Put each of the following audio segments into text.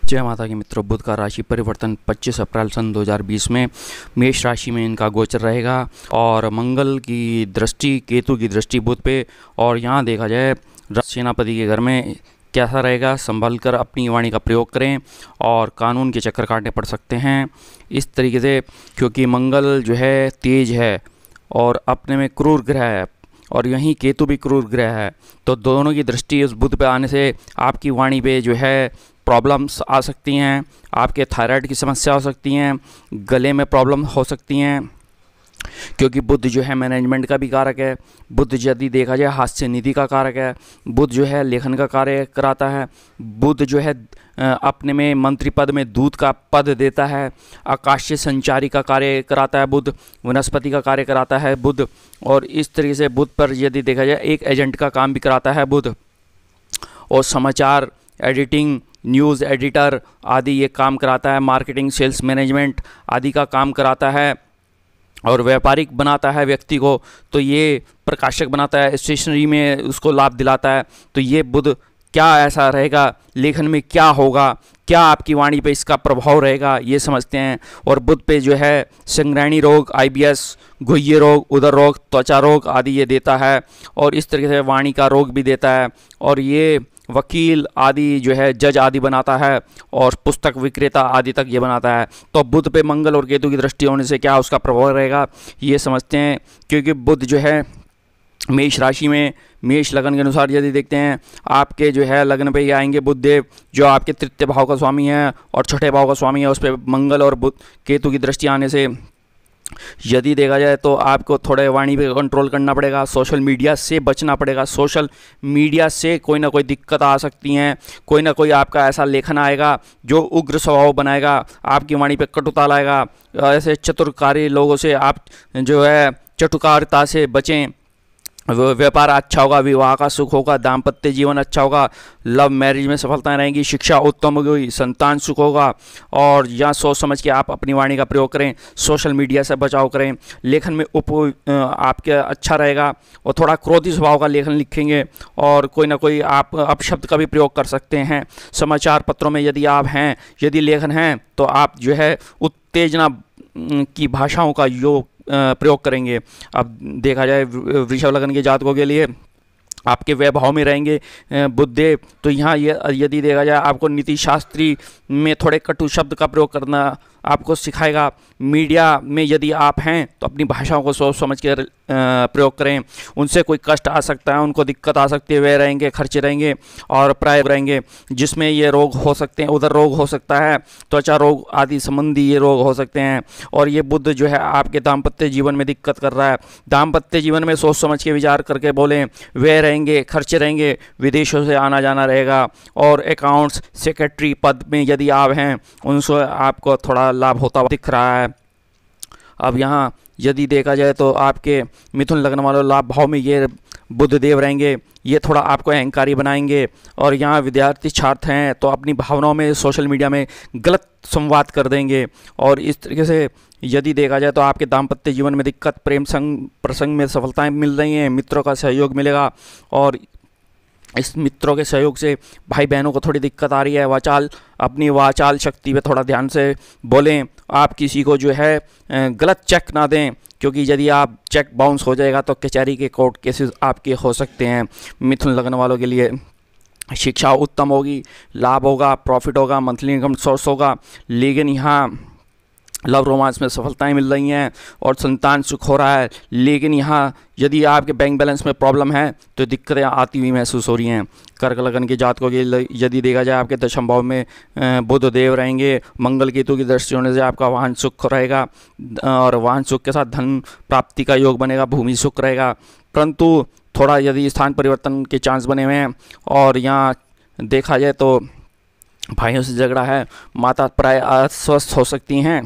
जय माता की मित्रों, बुध का राशि परिवर्तन 25 अप्रैल सन 2020 में मेष राशि में इनका गोचर रहेगा और मंगल की दृष्टि, केतु की दृष्टि बुध पे, और यहाँ देखा जाए सेनापति के घर में कैसा रहेगा। संभल कर अपनी वाणी का प्रयोग करें और कानून के चक्कर काटने पड़ सकते हैं इस तरीके से, क्योंकि मंगल जो है तेज है और अपने में क्रूर ग्रह है और यहीं केतु भी क्रूर ग्रह है। तो दोनों की दृष्टि उस बुध पे आने से आपकी वाणी पे जो है प्रॉब्लम्स आ सकती हैं, आपके थायराइड की समस्या हो सकती हैं, गले में प्रॉब्लम हो सकती हैं, क्योंकि बुध जो है मैनेजमेंट का भी कारक है। बुध यदि देखा जाए हास्य निधि का कारक है। बुध जो है लेखन का कार्य कराता है। बुध जो है अपने में मंत्री पद में दूत का पद देता है। आकाशीय संचारी का कार्य कराता है बुध, वनस्पति का कार्य कराता है बुध, और इस तरीके से बुध पर यदि देखा जाए एक एजेंट का काम भी कराता है बुध, और समाचार एडिटिंग, न्यूज़ एडिटर आदि ये काम कराता है। मार्केटिंग, सेल्स मैनेजमेंट आदि का काम कराता है और व्यापारिक बनाता है व्यक्ति को। तो ये प्रकाशक बनाता है, स्टेशनरी में उसको लाभ दिलाता है। तो ये बुध क्या ऐसा रहेगा, लेखन में क्या होगा, क्या आपकी वाणी पे इसका प्रभाव रहेगा, ये समझते हैं। और बुध पे जो है संग्रहणी रोग, IBS, गुह्य रोग, उदर रोग, त्वचा रोग आदि ये देता है, और इस तरीके से वाणी का रोग भी देता है। और ये वकील आदि जो है जज आदि बनाता है और पुस्तक विक्रेता आदि तक ये बनाता है। तो बुध पे मंगल और केतु की दृष्टि होने से क्या उसका प्रभाव रहेगा ये समझते हैं, क्योंकि बुध जो है मेष राशि में मेष लगन के अनुसार यदि देखते हैं आपके जो है लग्न पे ये आएंगे बुध देव, जो आपके तृतीय भाव का स्वामी है और छठे भाव का स्वामी है। उस पर मंगल और बुध केतु की दृष्टि आने से यदि देखा जाए तो आपको थोड़े वाणी पे कंट्रोल करना पड़ेगा, सोशल मीडिया से बचना पड़ेगा। सोशल मीडिया से कोई ना कोई दिक्कत आ सकती हैं, कोई ना कोई आपका ऐसा लेखन आएगा जो उग्र स्वभाव बनाएगा, आपकी वाणी पे कटुता लाएगा। ऐसे चतुरकारी लोगों से आप जो है चटुकारिता से बचें। व्यापार अच्छा होगा, विवाह का सुख होगा, दाम्पत्य जीवन अच्छा होगा, लव मैरिज में सफलताएं रहेंगी, शिक्षा उत्तम होगी, संतान सुख होगा। और यहाँ सोच समझ के आप अपनी वाणी का प्रयोग करें, सोशल मीडिया से बचाव करें। लेखन में आपके अच्छा रहेगा और थोड़ा क्रोधी स्वभाव का लेखन लिखेंगे और कोई ना कोई आप अपशब्द का भी प्रयोग कर सकते हैं। समाचार पत्रों में यदि आप हैं, यदि लेखन हैं, तो आप जो है उत्तेजना की भाषाओं का प्रयोग करेंगे। अब देखा जाए वृषभ लगन के जातकों के लिए आपके वैभव में रहेंगे बुध देव, तो यहाँ ये यदि देखा जाए आपको नीति शास्त्री में थोड़े कटु शब्द का प्रयोग करना आपको सिखाएगा। मीडिया में यदि आप हैं तो अपनी भाषाओं को सोच समझ कर प्रयोग करें। उनसे कोई कष्ट आ सकता है, उनको दिक्कत आ सकती है, वे रहेंगे, खर्चे रहेंगे और प्राय रहेंगे, जिसमें ये रोग हो सकते हैं। उधर रोग हो सकता है, त्वचा रोग आदि संबंधी ये रोग हो सकते हैं। और ये बुध जो है आपके दाम्पत्य जीवन में दिक्कत कर रहा है। दाम्पत्य जीवन में सोच समझ के विचार करके बोलें, वे रहेंगे, खर्चे रहेंगे, विदेशों से आना जाना रहेगा। और अकाउंट्स सेक्रेटरी पद में यदि आप हैं, उनसे आपको थोड़ा लाभ होता हुआ दिख रहा है। अब यहाँ यदि देखा जाए तो आपके मिथुन लगन वालों लाभ भाव में ये बुध देव रहेंगे, ये थोड़ा आपको अहंकारी बनाएंगे। और यहाँ विद्यार्थी छात्र हैं तो अपनी भावनाओं में सोशल मीडिया में गलत संवाद कर देंगे। और इस तरीके से यदि देखा जाए तो आपके दाम्पत्य जीवन में दिक्कत, प्रेम प्रसंग में सफलताएं मिल रही हैं, मित्रों का सहयोग मिलेगा। और इस मित्रों के सहयोग से भाई बहनों को थोड़ी दिक्कत आ रही है। अपनी वाचाल शक्ति पे थोड़ा ध्यान से बोलें। आप किसी को जो है गलत चेक ना दें, क्योंकि यदि आप चेक बाउंस हो जाएगा तो कचहरी के कोर्ट केसेस आपके हो सकते हैं। मिथुन लगन वालों के लिए शिक्षा उत्तम होगी, लाभ होगा, प्रॉफिट होगा, मंथली इनकम सोर्स होगा। लेकिन यहाँ लव रोमांस में सफलताएं मिल रही हैं और संतान सुख हो रहा है। लेकिन यहाँ यदि आपके बैंक बैलेंस में प्रॉब्लम है तो दिक्कतें आती हुई महसूस हो रही हैं। कर्क लगन के जातकों के यदि देखा जाए आपके दशम भाव में बुध देव रहेंगे, मंगल केतु की दृष्टि होने से आपका वाहन सुख रहेगा और वाहन सुख के साथ धन प्राप्ति का योग बनेगा, भूमि सुख रहेगा। परंतु थोड़ा यदि स्थान परिवर्तन के चांस बने हुए हैं और यहाँ देखा जाए तो भाइयों से झगड़ा है, माता प्राय अस्वस्थ हो सकती हैं।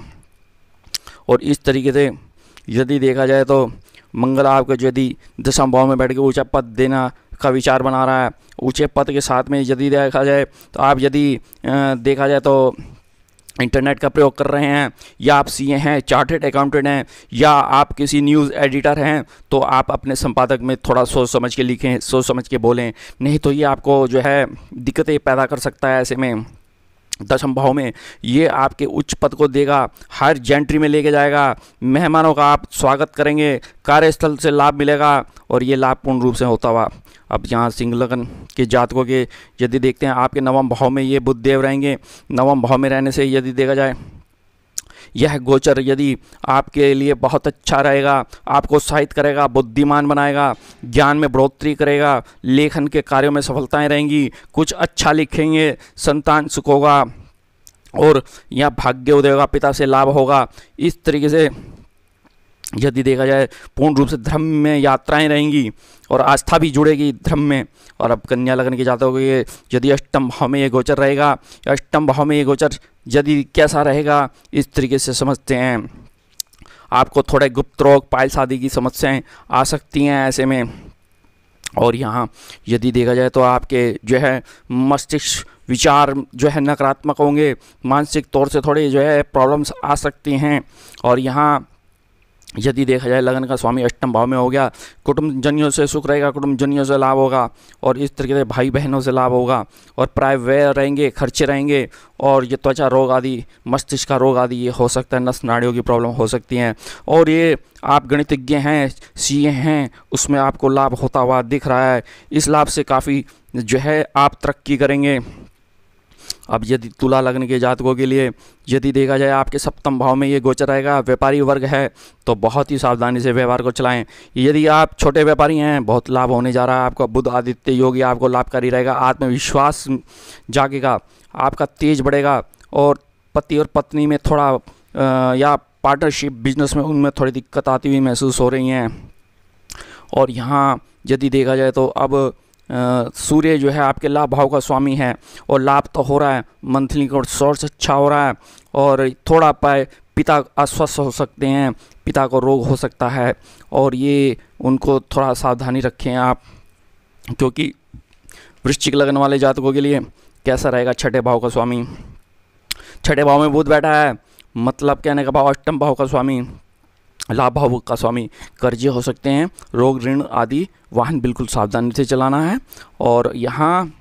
और इस तरीके से यदि देखा जाए तो मंगल आपको यदि दशम भाव में बैठ के ऊंचा पद देना का विचार बना रहा है। ऊंचे पद के साथ में यदि देखा जाए तो आप यदि देखा जाए तो इंटरनेट का प्रयोग कर रहे हैं, या आप CA हैं, चार्टेड अकाउंटेंट हैं, या आप किसी न्यूज़ एडिटर हैं, तो आप अपने संपादक में थोड़ा सोच समझ के लिखें, सोच समझ के बोलें, नहीं तो ये आपको जो है दिक्कतें पैदा कर सकता है। ऐसे में दशम भाव में ये आपके उच्च पद को देगा, हायर जेंट्री में लेके जाएगा, मेहमानों का आप स्वागत करेंगे, कार्यस्थल से लाभ मिलेगा और ये लाभ पूर्ण रूप से होता हुआ। अब यहाँ सिंह लग्न के जातकों के यदि देखते हैं, आपके नवम भाव में ये बुध देव रहेंगे। नवम भाव में रहने से यदि देखा जाए यह गोचर यदि आपके लिए बहुत अच्छा रहेगा, आपको उत्साहित करेगा, बुद्धिमान बनाएगा, ज्ञान में बढ़ोतरी करेगा, लेखन के कार्यों में सफलताएं रहेंगी, कुछ अच्छा लिखेंगे, संतान सुख होगा और यह भाग्य उदय होगा, पिता से लाभ होगा। इस तरीके से यदि देखा जाए पूर्ण रूप से धर्म में यात्राएं रहेंगी और आस्था भी जुड़ेगी धर्म में। और अब कन्या लग्न के जातकों के यदि अष्टम भाव में ये गोचर रहेगा, अष्टम भाव में ये गोचर यदि कैसा रहेगा इस तरीके से समझते हैं, आपको थोड़े गुप्त रोग, पाइल्स आदि की समस्याएं आ सकती हैं ऐसे में। और यहाँ यदि देखा जाए तो आपके जो है मस्तिष्क विचार जो है नकारात्मक होंगे, मानसिक तौर से थोड़े जो है प्रॉब्लम्स आ सकती हैं। और यहाँ यदि देखा जाए लगन का स्वामी अष्टम भाव में हो गया, कुटुंब जनियों से सुख रहेगा, कुटुंब जनियों से लाभ होगा और इस तरीके से भाई बहनों से लाभ होगा। और प्राय व्यय रहेंगे, खर्चे रहेंगे और ये त्वचा रोग आदि, मस्तिष्क का रोग आदि ये हो सकता है, नस नाड़ियों की प्रॉब्लम हो सकती हैं। और ये आप गणितज्ञ हैं, सीए हैं, उसमें आपको लाभ होता हुआ दिख रहा है। इस लाभ से काफ़ी जो है आप तरक्की करेंगे। अब यदि तुला लग्न के जातकों के लिए यदि देखा जाए आपके सप्तम भाव में ये गोचर रहेगा, व्यापारी वर्ग है तो बहुत ही सावधानी से व्यवहार को चलाएं। यदि आप छोटे व्यापारी हैं बहुत लाभ होने जा रहा है आपका, बुध आदित्य योग आपको लाभकारी रहेगा, आत्मविश्वास जागेगा, आपका तेज बढ़ेगा और पति और पत्नी में थोड़ा या पार्टनरशिप बिजनेस में उनमें थोड़ी दिक्कत आती हुई महसूस हो रही हैं। और यहाँ यदि देखा जाए तो अब सूर्य जो है आपके लाभ भाव का स्वामी है और लाभ तो हो रहा है, मंथली का सोर्स अच्छा हो रहा है। और थोड़ा पिता अस्वस्थ हो सकते हैं, पिता को रोग हो सकता है और ये उनको थोड़ा सावधानी रखें आप, क्योंकि वृश्चिक लग्न वाले जातकों के लिए कैसा रहेगा, छठे भाव का स्वामी, छठे भाव में बुध बैठा है, मतलब कहने का भाव अष्टम भाव का स्वामी, लाभ भाव का स्वामी, कर्जे हो सकते हैं, रोग ऋण आदि, वाहन बिल्कुल सावधानी से चलाना है। और यहाँ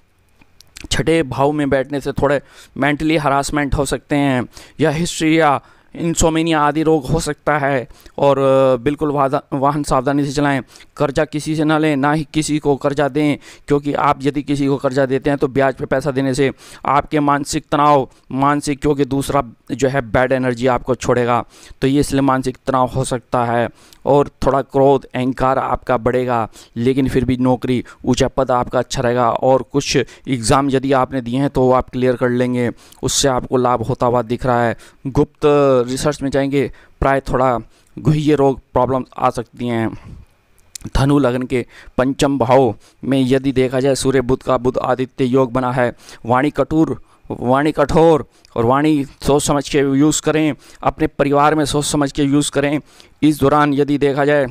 छठे भाव में बैठने से थोड़े मेंटली हरासमेंट हो सकते हैं या हिस्ट्री या इंसोमेनिया आदि रोग हो सकता है। और बिल्कुल वाहन सावधानी से चलाएं, कर्जा किसी से ना लें, ना ही किसी को कर्जा दें, क्योंकि आप यदि किसी को कर्जा देते हैं तो ब्याज पे पैसा देने से आपके मानसिक तनाव, मानसिक क्योंकि दूसरा जो है बैड एनर्जी आपको छोड़ेगा तो ये इसलिए मानसिक तनाव हो सकता है। और थोड़ा क्रोध, अहंकार आपका बढ़ेगा, लेकिन फिर भी नौकरी, ऊंचा पद आपका अच्छा रहेगा और कुछ एग्ज़ाम यदि आपने दिए हैं तो वो आप क्लियर कर लेंगे, उससे आपको लाभ होता हुआ दिख रहा है। गुप्त रिसर्च में जाएंगे, प्राय थोड़ा गुह्य रोग प्रॉब्लम आ सकती हैं। धनु लग्न के पंचम भाव में यदि देखा जाए सूर्य बुध का बुध आदित्य योग बना है, वाणी कठोर और वाणी सोच समझ के यूज़ करें, अपने परिवार में सोच समझ के यूज़ करें। इस दौरान यदि देखा जाए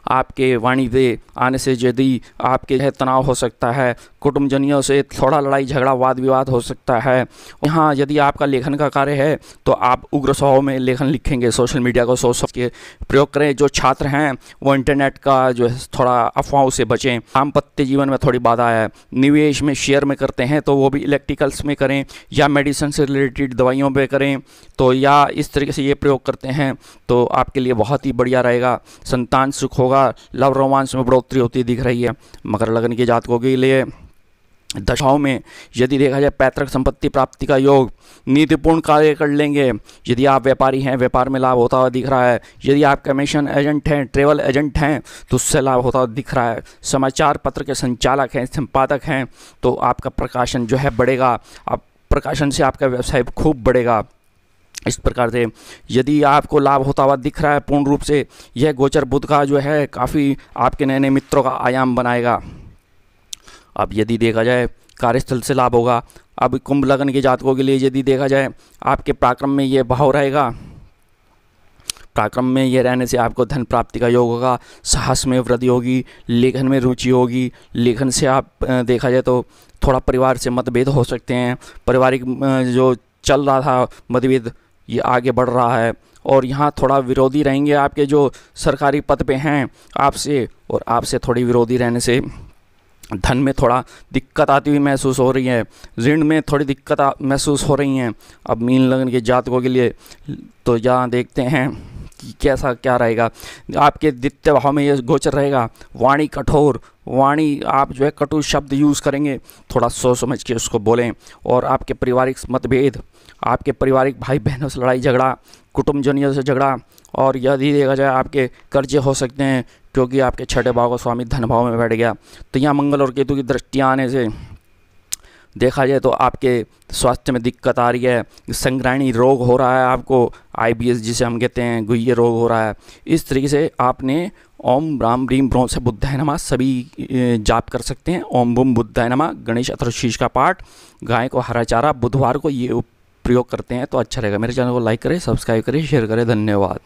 आपके वाणी पे आने से यदि आपके तनाव हो सकता है, कुटुंबजनियों से थोड़ा लड़ाई झगड़ा वाद विवाद हो सकता है। यहाँ यदि आपका लेखन का कार्य है तो आप उग्र स्वभाव में लेखन लिखेंगे, सोशल मीडिया को सोच समझ के प्रयोग करें। जो छात्र हैं वो इंटरनेट का जो है थोड़ा अफवाहों से बचें। दाम्पत्य जीवन में थोड़ी बाधा है, निवेश में शेयर में करते हैं तो वो भी इलेक्ट्रिकल्स में करें या मेडिसिन से रिलेटेड दवाइयों पर करें, तो या इस तरीके से ये प्रयोग करते हैं तो आपके लिए बहुत ही बढ़िया रहेगा। संतान सुख होगा, लव रोमांस में बढ़ोतरी होती दिख रही है। मकर लग्न के जातकों के लिए दशाओं में यदि देखा जाए पैतृक संपत्ति प्राप्ति का योग, नीतिपूर्ण कार्य कर लेंगे। यदि आप व्यापारी हैं, व्यापार में लाभ होता हुआ दिख रहा है। यदि आप कमीशन एजेंट हैं, ट्रेवल एजेंट हैं तो उससे लाभ होता हुआ दिख रहा है। समाचार पत्र के संचालक हैं, संपादक हैं तो आपका प्रकाशन जो है बढ़ेगा, आप प्रकाशन से आपका व्यवसाय खूब बढ़ेगा। इस प्रकार से यदि आपको लाभ होता हुआ दिख रहा है पूर्ण रूप से, यह गोचर बुध का जो है काफ़ी आपके नए नए मित्रों का आयाम बनाएगा। अब यदि देखा जाए कार्यस्थल से लाभ होगा। अब कुंभ लग्न के जातकों के लिए यदि देखा जाए आपके पराक्रम में ये भाव रहेगा, पराक्रम में ये रहने से आपको धन प्राप्ति का योग होगा, साहस में वृद्धि होगी, लेखन में रुचि होगी। लेखन से आप देखा जाए तो थोड़ा परिवार से मतभेद हो सकते हैं, पारिवारिक जो चल रहा था मतभेद ये आगे बढ़ रहा है। और यहाँ थोड़ा विरोधी रहेंगे आपके जो सरकारी पद पे हैं आपसे, और आपसे थोड़ी विरोधी रहने से धन में थोड़ा दिक्कत आती हुई महसूस हो रही है, ऋण में थोड़ी दिक्कत महसूस हो रही हैं। अब मीन लग्न के जातकों के लिए तो यहाँ देखते हैं कि कैसा क्या रहेगा। आपके द्वितीय भाव में ये गोचर रहेगा। वाणी कठोर, वाणी आप जो है कटु शब्द यूज़ करेंगे, थोड़ा सोच समझ के उसको बोलें। और आपके पारिवारिक मतभेद, आपके पारिवारिक भाई बहनों से लड़ाई झगड़ा, कुटुंबजनियों से झगड़ा, और यदि देखा जाए आपके कर्जे हो सकते हैं क्योंकि आपके छठे भाव का स्वामी धन भाव में बैठ गया। तो यहाँ मंगल और केतु की दृष्टि आने से देखा जाए तो आपके स्वास्थ्य में दिक्कत आ रही है, संग्राणी रोग हो रहा है आपको, IBS जिसे हम कहते हैं, गुह्य रोग हो रहा है। इस तरीके से आपने ओम राम रीम ब्रों से बुद्धाय नमः सभी जाप कर सकते हैं। ओम बुम बुद्धाय नमः, गणेश अथर्वशीष का पाठ, गाय को हरा चारा बुधवार को ये प्रयोग करते हैं तो अच्छा रहेगा। मेरे चैनल को लाइक करें, सब्सक्राइब करें, शेयर करें। धन्यवाद।